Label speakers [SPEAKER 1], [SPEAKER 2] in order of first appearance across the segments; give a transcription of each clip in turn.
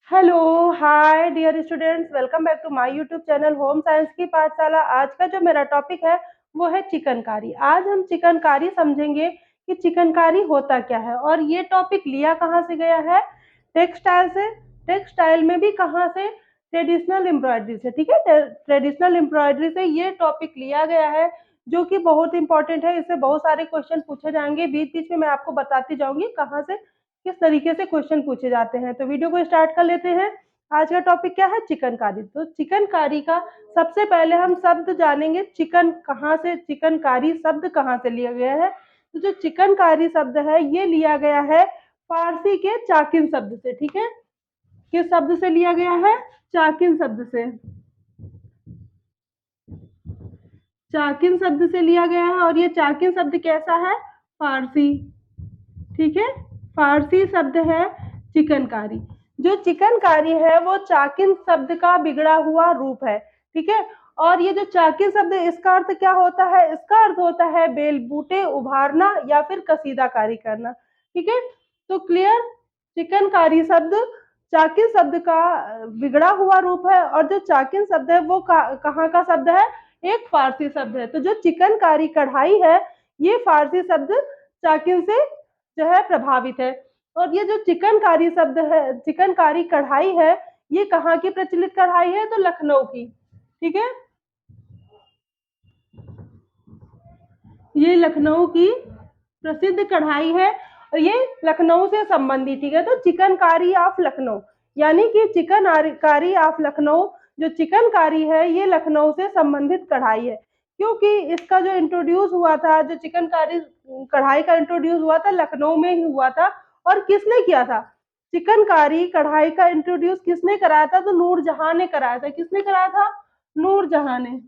[SPEAKER 1] Hello, hi dear students, welcome back to my YouTube channel home science की पाठशाला। आज का जो मेरा टॉपिक है वो है चिकनकारी। आज हम चिकनकारी समझेंगे कि चिकनकारी होता क्या है। और ये टॉपिक लिया कहाँ से गया है? टेक्सटाइल से। टेक्सटाइल में भी कहाँ से? ट्रेडिशनल एम्ब्रॉयडरी से। ठीक है, ट्रेडिशनल एम्ब्रॉयडरी से ये टॉपिक लिया गया है, जो कि बहुत इंपॉर्टेंट है। इससे बहुत सारे क्वेश्चन पूछे जाएंगे। बीच बीच में मैं आपको बताती जाऊंगी कहाँ से किस तरीके से क्वेश्चन पूछे जाते हैं। तो वीडियो को स्टार्ट कर लेते हैं। आज का टॉपिक क्या है? चिकनकारी। तो चिकनकारी का सबसे पहले हम शब्द जानेंगे। चिकन कहाँ से, चिकनकारी शब्द कहाँ से लिया गया है? तो जो चिकनकारी शब्द है ये लिया गया है फारसी के चाकिन शब्द से। ठीक है, किस शब्द से लिया गया है? चाकिन शब्द से। चाकिन शब्द से लिया गया है। और ये चाकिन शब्द कैसा है? फारसी। ठीक है, फारसी शब्द है चिकनकारी। जो चिकनकारी है वो चाकिन शब्द का बिगड़ा हुआ रूप है। ठीक है, और ये जो चाकिन शब्द है इसका अर्थ क्या होता है? इसका अर्थ होता है बेल बूटे उभारना या फिर कसीदाकारी करना। ठीक है, तो क्लियर। चिकनकारी शब्द चाकिन शब्द का बिगड़ा हुआ रूप है। और जो चाकिन शब्द है वो कहाँ का शब्द है? एक फारसी शब्द है। तो जो चिकनकारी कढ़ाई है ये फारसी शब्द चाकिन से जो है प्रभावित है। और ये जो चिकनकारी शब्द है, चिकनकारी कढ़ाई है, ये कहाँ की प्रचलित कढ़ाई है? तो लखनऊ की। ठीक है, ये लखनऊ की प्रसिद्ध कढ़ाई है और ये लखनऊ से संबंधित। ठीक है, तो चिकनकारी ऑफ लखनऊ, यानी कि चिकनकारी ऑफ लखनऊ, जो चिकनकारी है ये लखनऊ से संबंधित कढ़ाई है। क्योंकि इसका जो इंट्रोड्यूस हुआ था, जो चिकनकारी कढ़ाई का इंट्रोड्यूस हुआ था लखनऊ में ही हुआ था। और किसने किया था? चिकनकारी कढ़ाई का इंट्रोड्यूस किसने कराया था? तो नूरजहां ने कराया था। किसने कराया था? नूरजहां ने।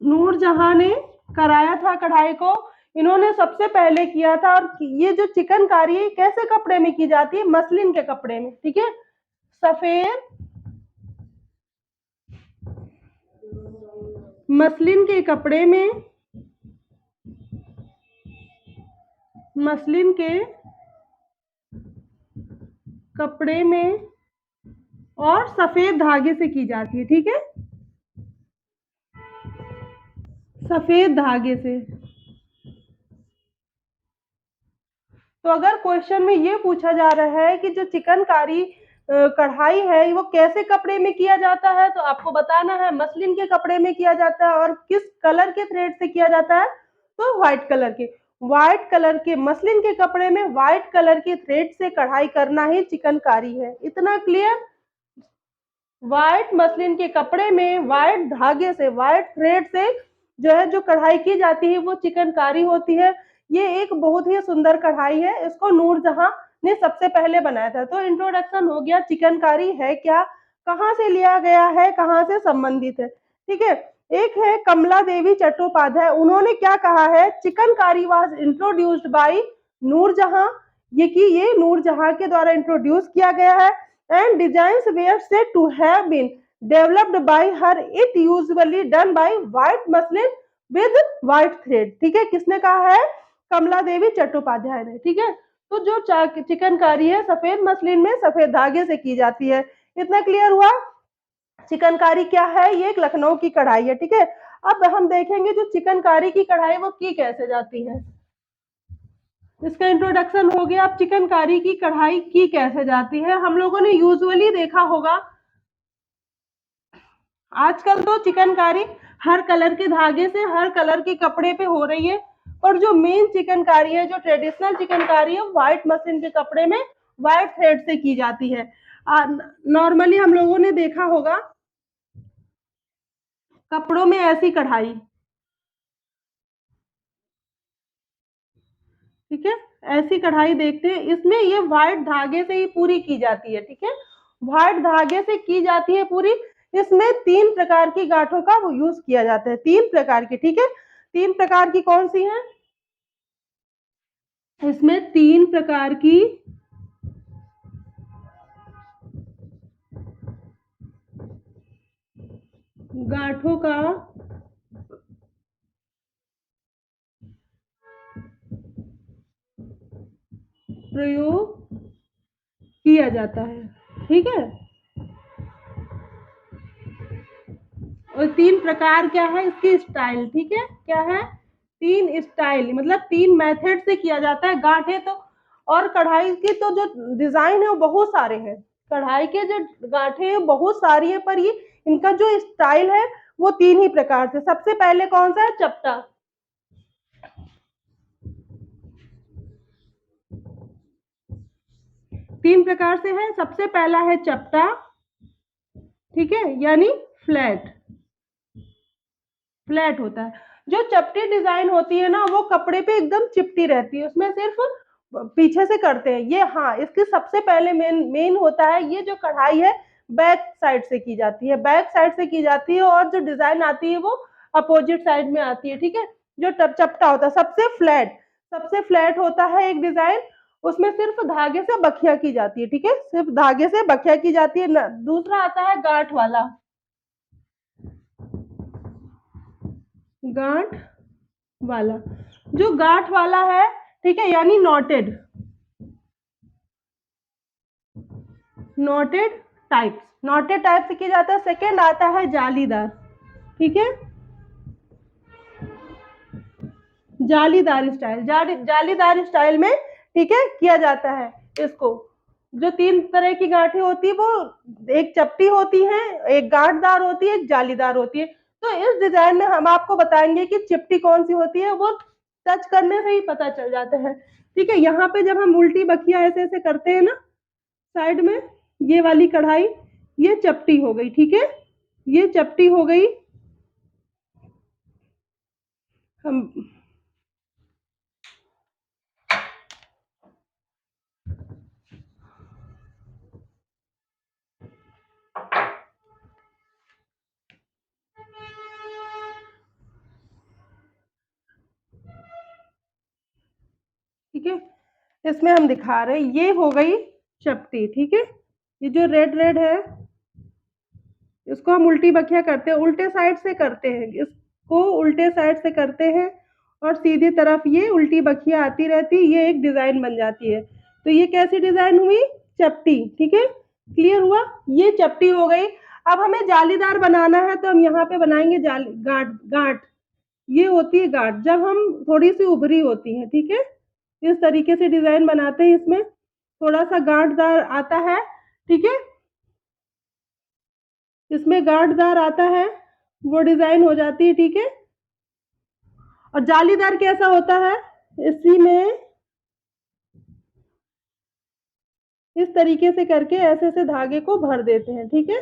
[SPEAKER 1] नूरजहां ने कराया था कढ़ाई को। इन्होंने सबसे पहले किया था। और ये जो चिकनकारी कैसे कपड़े में की जाती है? मसलिन के कपड़े में। ठीक है, सफेद मसलिन के कपड़े में, मसलिन के कपड़े में और सफेद धागे से की जाती है। ठीक है, सफेद धागे से। तो अगर क्वेश्चन में ये पूछा जा रहा है कि जो चिकनकारी कढ़ाई है वो कैसे कपड़े में किया जाता है, तो आपको बताना है मसलिन के कपड़े में किया जाता है। और किस कलर के थ्रेड से किया जाता है? तो व्हाइट कलर के। व्हाइट कलर के मसलिन के कपड़े में व्हाइट कलर के थ्रेड से कढ़ाई करना ही चिकनकारी है। इतना क्लियर। व्हाइट मसलिन के कपड़े में व्हाइट धागे से, व्हाइट थ्रेड से जो है जो कढ़ाई की जाती है वो चिकनकारी होती है। ये एक बहुत ही सुंदर कढ़ाई है। इसको नूरजहां ने सबसे पहले बनाया था। तो इंट्रोडक्शन हो गया चिकनकारी है क्या, कहाँ से लिया गया है, कहाँ से संबंधित है। ठीक है, एक है कमला देवी चट्टोपाध्याय। उन्होंने क्या कहा है? Chikankari was introduced by Nur Jahan. ये नूरजहां के द्वारा इंट्रोड्यूस किया गया है। And designs were said to have been developed by her. It usually done by white muslin with white thread. ठीक है, किसने कहा है? कमला देवी चट्टोपाध्याय ने। ठीक है, तो जो चिकनकारी है सफेद मसलिन में सफेद धागे से की जाती है। इतना क्लियर हुआ। चिकनकारी क्या है? ये एक लखनऊ की कढ़ाई है। ठीक है, अब हम देखेंगे जो चिकनकारी की कढ़ाई वो की कैसे जाती है। इसका इंट्रोडक्शन हो गया। अब चिकनकारी की कढ़ाई की कैसे जाती है? हम लोगों ने यूजुअली देखा होगा आजकल तो चिकनकारी हर कलर के धागे से हर कलर के कपड़े पे हो रही है। और जो मेन चिकनकारी है, जो ट्रेडिशनल चिकनकारी है, व्हाइट मशीन के कपड़े में व्हाइट थ्रेड से की जाती है। नॉर्मली हम लोगों ने देखा होगा कपड़ों में ऐसी कढ़ाई। ठीक है, ऐसी कढ़ाई देखते हैं। इसमें ये व्हाइट धागे से ही पूरी की जाती है। ठीक है, व्हाइट धागे से की जाती है पूरी। इसमें 3 प्रकार की गांठों का यूज किया जाता है। 3 प्रकार की। ठीक है, 3 प्रकार की कौन सी हैं? इसमें 3 प्रकार की गांठों का प्रयोग किया जाता है, ठीक है। और 3 प्रकार क्या है इसकी स्टाइल, ठीक है, क्या है 3 स्टाइल, मतलब 3 मेथड से किया जाता है गांठे तो। और कढ़ाई के तो जो डिजाइन है वो बहुत सारे हैं, कढ़ाई के जो गांठे हैं बहुत सारी है, पर ये इनका जो स्टाइल है वो 3 ही प्रकार से। सबसे पहले कौन सा है, चपटा। 3 प्रकार से है। सबसे पहला है चपटा, ठीक है, यानी फ्लैट, फ्लैट होता है। जो चपटी डिजाइन होती है ना वो कपड़े पे एकदम चिपटी रहती है, उसमें सिर्फ पीछे से करते हैं ये। हाँ, इसके सबसे पहले मेन मेन होता है, ये जो कढ़ाई है बैक साइड से की जाती है, बैक साइड से की जाती है, और जो डिजाइन आती है वो अपोजिट साइड में आती है, ठीक है। जो चपटा होता है सबसे फ्लैट, सबसे फ्लैट होता है एक डिजाइन, उसमें सिर्फ धागे से बखिया की जाती है, ठीक है, सिर्फ धागे से बखिया की जाती है। दूसरा आता है गांठ वाला, गांठ वाला। जो गांठ वाला है, ठीक है, यानी noted, noted types, noted type से किया जाता है। सेकेंड आता है जालीदार, ठीक है, जालीदार स्टाइल, जालीदार स्टाइल में, ठीक है, किया जाता है इसको। जो 3 तरह की गांठें होती है वो एक चपटी होती है, एक गांठदार होती है, एक जालीदार होती है। तो इस डिजाइन में हम आपको बताएंगे कि चिपटी कौन सी होती है, वो टच करने से ही पता चल जाता है, ठीक है। यहाँ पे जब हम उल्टी बखिया ऐसे ऐसे करते हैं ना साइड में, ये वाली कढ़ाई, ये चपटी हो गई, ठीक है, ये चपटी हो गई। हम ठीक है, इसमें हम दिखा रहे हैं, ये हो गई चपटी, ठीक है। ये जो रेड रेड है इसको हम उल्टी बखिया करते हैं, उल्टे साइड से करते हैं, इसको उल्टे साइड से करते हैं और सीधी तरफ ये उल्टी बखिया आती रहती, ये एक डिजाइन बन जाती है। तो ये कैसी डिजाइन हुई, चपटी, ठीक है, क्लियर हुआ, ये चपटी हो गई। अब हमें जालीदार बनाना है तो हम यहाँ पे बनाएंगे जाली गांठ, गांठ, ये होती है गांठ जब हम थोड़ी सी उभरी होती है, ठीक है, इस तरीके से डिजाइन बनाते हैं, इसमें थोड़ा सा गांठदार आता है, ठीक है, इसमें गांठदार आता है, वो डिजाइन हो जाती है, ठीक है। और जालीदार कैसा होता है, इसी में इस तरीके से करके ऐसे ऐसे धागे को भर देते हैं, ठीक है,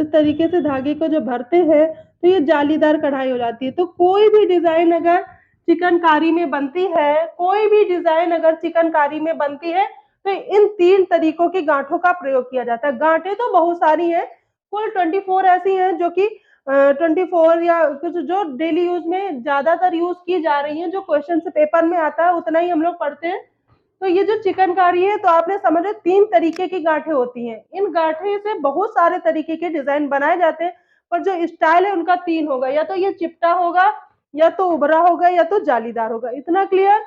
[SPEAKER 1] इस तरीके से धागे को जो भरते हैं तो ये जालीदार कढ़ाई हो जाती है। तो कोई भी डिजाइन अगर चिकनकारी में बनती है, कोई भी डिजाइन अगर चिकनकारी में बनती है तो इन 3 तरीकों की गांठों का प्रयोग किया जाता है। गांठें तो बहुत सारी हैं, कुल 24 ऐसी हैं जो कि 24 या कुछ जो डेली यूज में ज्यादातर यूज की जा रही हैं, जो क्वेश्चन से पेपर में आता है उतना ही हम लोग पढ़ते हैं। तो ये जो चिकनकारी है तो आपने समझे 3 तरीके की गांठें होती हैं, इन गांठे से बहुत सारे तरीके के डिजाइन बनाए जाते हैं, पर जो स्टाइल है उनका 3 होगा, या तो ये चिपटा होगा, या तो उभरा होगा, या तो जालीदार होगा। इतना क्लियर,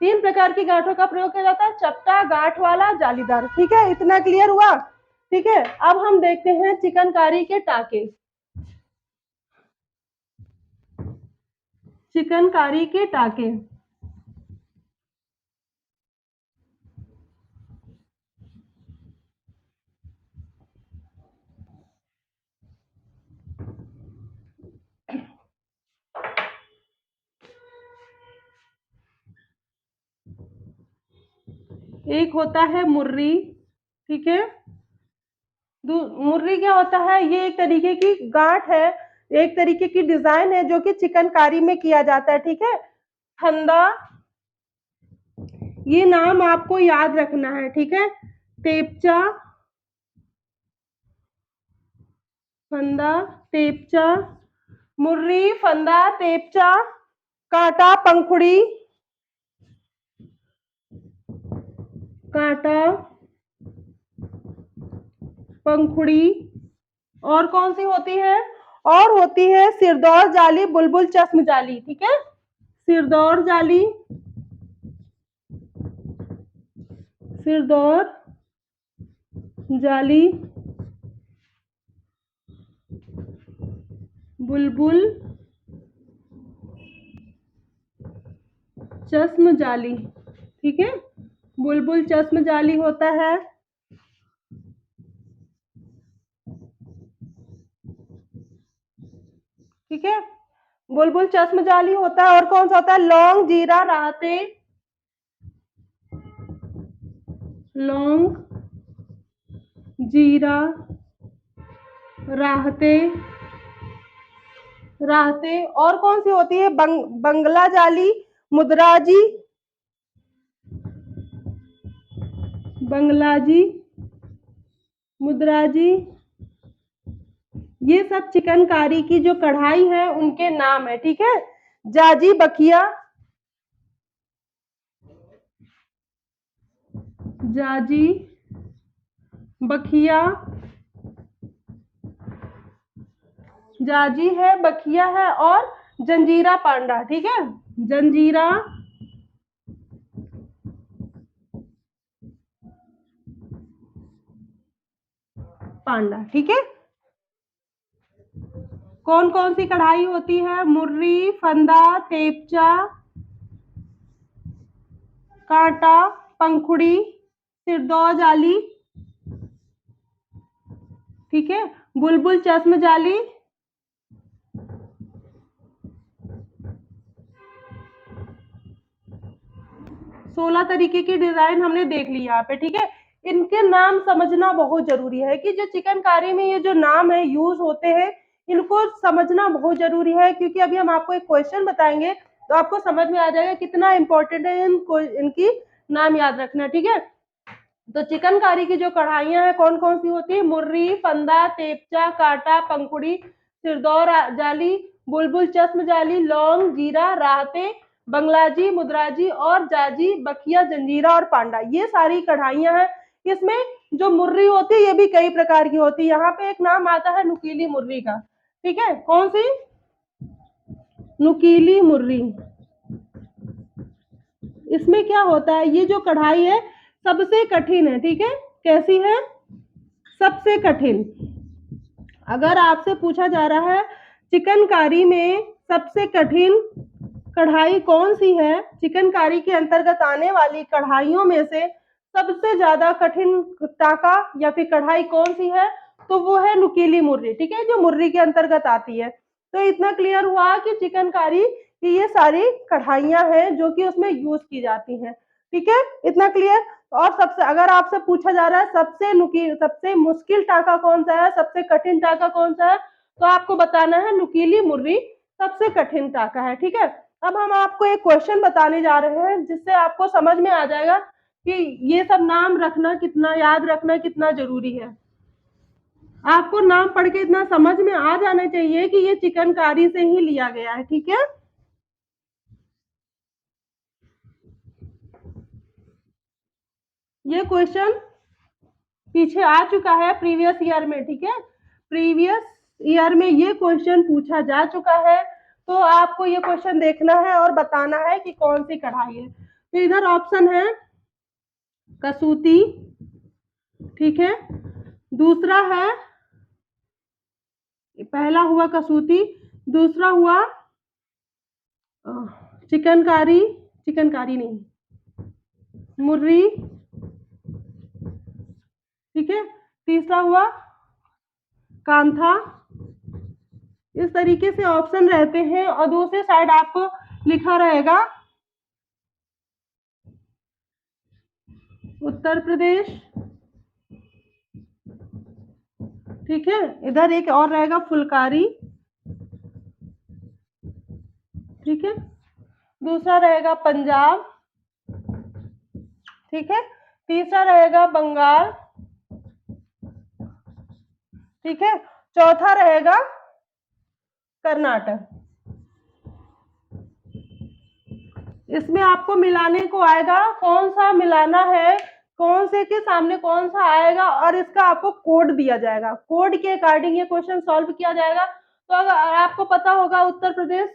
[SPEAKER 1] 3 प्रकार की गांठों का प्रयोग किया जाता है, चपटा, गांठ वाला, जालीदार, ठीक है, इतना क्लियर हुआ, ठीक है। अब हम देखते हैं चिकनकारी के टाके, चिकनकारी के टाके। एक होता है मुर्री, ठीक है, मुर्री क्या होता है, ये एक तरीके की गांठ है, एक तरीके की डिजाइन है जो कि चिकनकारी में किया जाता है, ठीक है। फंदा, ये नाम आपको याद रखना है, ठीक है। टेपचा, फंदा, टेपचा, मुर्री, फंदा, टेपचा, कांटा, पंखुड़ी, कांटा, पंखुड़ी, और कौन सी होती है, और होती है सिरदौर जाली, बुलबुल चश्म जाली, ठीक है, सिरदौर जाली, सिरदौर जाली, बुलबुल चश्म जाली। ठीक है, बुलबुल चश्म जाली होता है। ठीक है, बुलबुल चश्म जाली होता है। और कौन सा होता है? लौंग जीरा राहते, लौंग जीरा राहते, राहते। और कौन सी होती है? बंगला जाली, मुद्राजी, बंगलाजी, मुद्राजी। ये सब चिकनकारी की जो कढ़ाई है उनके नाम है। ठीक है, जाजी बखिया, जाजी बखिया, जाजी है, बखिया है, और जंजीरा पांडा। ठीक है, जंजीरा पांडा। ठीक है, कौन कौन सी कढ़ाई होती है? मुर्री, फंदा, तेपचा, कांटा, पंखुड़ी, सिरदौर जाली। ठीक है, बुलबुल चश्म जाली, 16 तरीके की डिजाइन हमने देख ली यहाँ पे। ठीक है, इनके नाम समझना बहुत जरूरी है कि जो चिकनकारी में ये जो नाम है यूज होते हैं, इनको समझना बहुत जरूरी है, क्योंकि अभी हम आपको एक क्वेश्चन बताएंगे तो आपको समझ में आ जाएगा कितना इंपॉर्टेंट है इनकी नाम याद रखना। ठीक है, तो चिकनकारी की जो कढ़ाइयां हैं कौन कौन सी होती है? मुर्री, फंदा, तेपचा, कांटा, पंखुड़ी, सिरदौर जाली, बुलबुल चश्म जाली, लौंग जीरा राहते, बंगलाजी, मुद्राजी और जाजी बखिया, जंजीरा और पांडा। ये सारी कढ़ाइयां हैं। इसमें जो मुर्री होती है ये भी कई प्रकार की होती है। यहाँ पे एक नाम आता है नुकीली मुर्री का। ठीक है, कौन सी? नुकीली मुर्री। इसमें क्या होता है? ये जो कढ़ाई है सबसे कठिन है। ठीक है, कैसी है? सबसे कठिन। अगर आपसे पूछा जा रहा है चिकनकारी में सबसे कठिन कढ़ाई कौन सी है, चिकनकारी के अंतर्गत आने वाली कढ़ाइयों में से सबसे ज्यादा कठिन टाका या फिर कढ़ाई कौन सी है, तो वो है नुकीली मुर्री। ठीक है, जो मुर्री के अंतर्गत आती है। तो इतना क्लियर हुआ कि चिकनकारी की ये सारी कढ़ाइयां हैं जो कि उसमें यूज की जाती हैं। ठीक है, इतना क्लियर। और सबसे अगर आपसे पूछा जा रहा है सबसे मुश्किल टाका कौन सा है, सबसे कठिन टाका कौन सा है, तो आपको बताना है नुकीली मुर्री सबसे कठिन टाका है। ठीक है, अब हम आपको एक क्वेश्चन बताने जा रहे हैं जिससे आपको समझ में आ जाएगा कि ये सब नाम रखना कितना, याद रखना कितना जरूरी है। आपको नाम पढ़ के इतना समझ में आ जाना चाहिए कि ये चिकनकारी से ही लिया गया है। ठीक है, ये क्वेश्चन पीछे आ चुका है प्रीवियस ईयर में। ठीक है, प्रीवियस ईयर में ये क्वेश्चन पूछा जा चुका है। तो आपको ये क्वेश्चन देखना है और बताना है कि कौन सी कढ़ाई है। तो इधर ऑप्शन है कसूती। ठीक है, दूसरा है, पहला हुआ कसूती, दूसरा हुआ चिकनकारी, चिकनकारी नहीं, मुर्री। ठीक है, तीसरा हुआ कांथा। इस तरीके से ऑप्शन रहते हैं और दूसरी साइड आपको लिखा रहेगा उत्तर प्रदेश। ठीक है, इधर एक और रहेगा फुलकारी। ठीक है, दूसरा रहेगा पंजाब। ठीक है, तीसरा रहेगा बंगाल। ठीक है, चौथा रहेगा कर्नाटक। इसमें आपको मिलाने को आएगा, कौन सा मिलाना है, कौन से के सामने कौन सा आएगा, और इसका आपको कोड दिया जाएगा। कोड के अकॉर्डिंग ये क्वेश्चन सॉल्व किया जाएगा। तो अगर आपको पता होगा उत्तर प्रदेश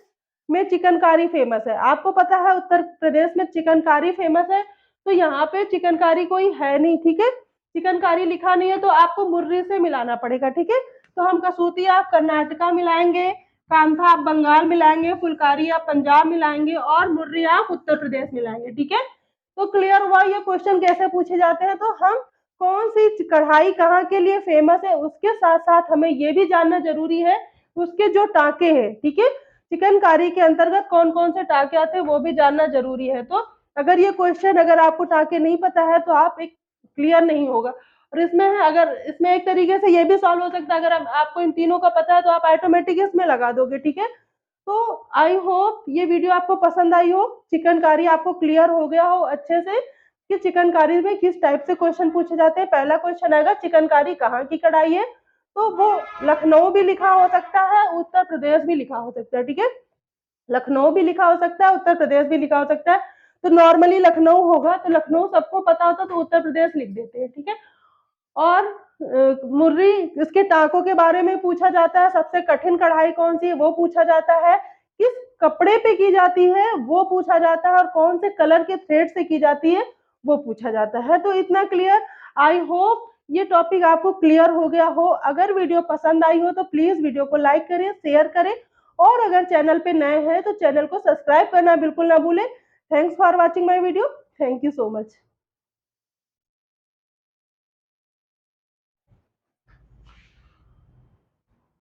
[SPEAKER 1] में चिकनकारी फेमस है, आपको पता है उत्तर प्रदेश में चिकनकारी फेमस है, तो यहाँ पे चिकनकारी कोई है नहीं, ठीक है। चिकनकारी लिखा नहीं है तो आपको मुर्री से मिलाना पड़ेगा, ठीक है। तो हम कसूती आप कर्नाटका मिलाएंगे, कांथा आप बंगाल मिलाएंगे, फुलकारी आप पंजाब मिलाएंगे और मुर्री आप उत्तर प्रदेश मिलाएंगे, ठीक है। तो क्लियर हुआ ये क्वेश्चन कैसे पूछे जाते हैं। तो हम कौन सी कढ़ाई कहाँ के लिए फेमस है उसके साथ साथ हमें ये भी जानना जरूरी है उसके जो टाके हैं, ठीक है। चिकनकारी के अंतर्गत कौन कौन से टाके आते हैं वो भी जानना जरूरी है। तो अगर ये क्वेश्चन अगर आपको टाके नहीं पता है तो आप एक क्लियर नहीं होगा। और इसमें है अगर इसमें एक तरीके से ये भी सॉल्व हो सकता है, अगर आपको इन तीनों का पता है तो आप ऑटोमेटिक इसमें लगा दोगे, ठीक है। तो आई होप ये वीडियो आपको पसंद आई हो, चिकनकारी आपको क्लियर हो गया हो अच्छे से कि चिकनकारी में किस टाइप से क्वेश्चन पूछे जाते हैं। पहला क्वेश्चन आएगा चिकनकारी कहाँ की कढ़ाई है, तो वो लखनऊ भी लिखा हो सकता है, उत्तर प्रदेश भी लिखा हो सकता है, ठीक है। लखनऊ भी लिखा हो सकता है, उत्तर प्रदेश भी लिखा हो सकता है। तो नॉर्मली लखनऊ होगा, तो लखनऊ सबको पता होता तो उत्तर प्रदेश लिख देते हैं, ठीक है। और मुर्री इसके टाकों के बारे में पूछा जाता है, सबसे कठिन कढ़ाई कौन सी है वो पूछा जाता है, किस कपड़े पे की जाती है वो पूछा जाता है, और कौन से कलर के थ्रेड से की जाती है वो पूछा जाता है। तो इतना क्लियर। आई होप ये टॉपिक आपको क्लियर हो गया हो। अगर वीडियो पसंद आई हो तो प्लीज वीडियो को लाइक करें, शेयर करें, और अगर चैनल पे नए हैं तो चैनल को सब्सक्राइब करना बिल्कुल ना भूलें। Thanks for watching my video. Thank you so much.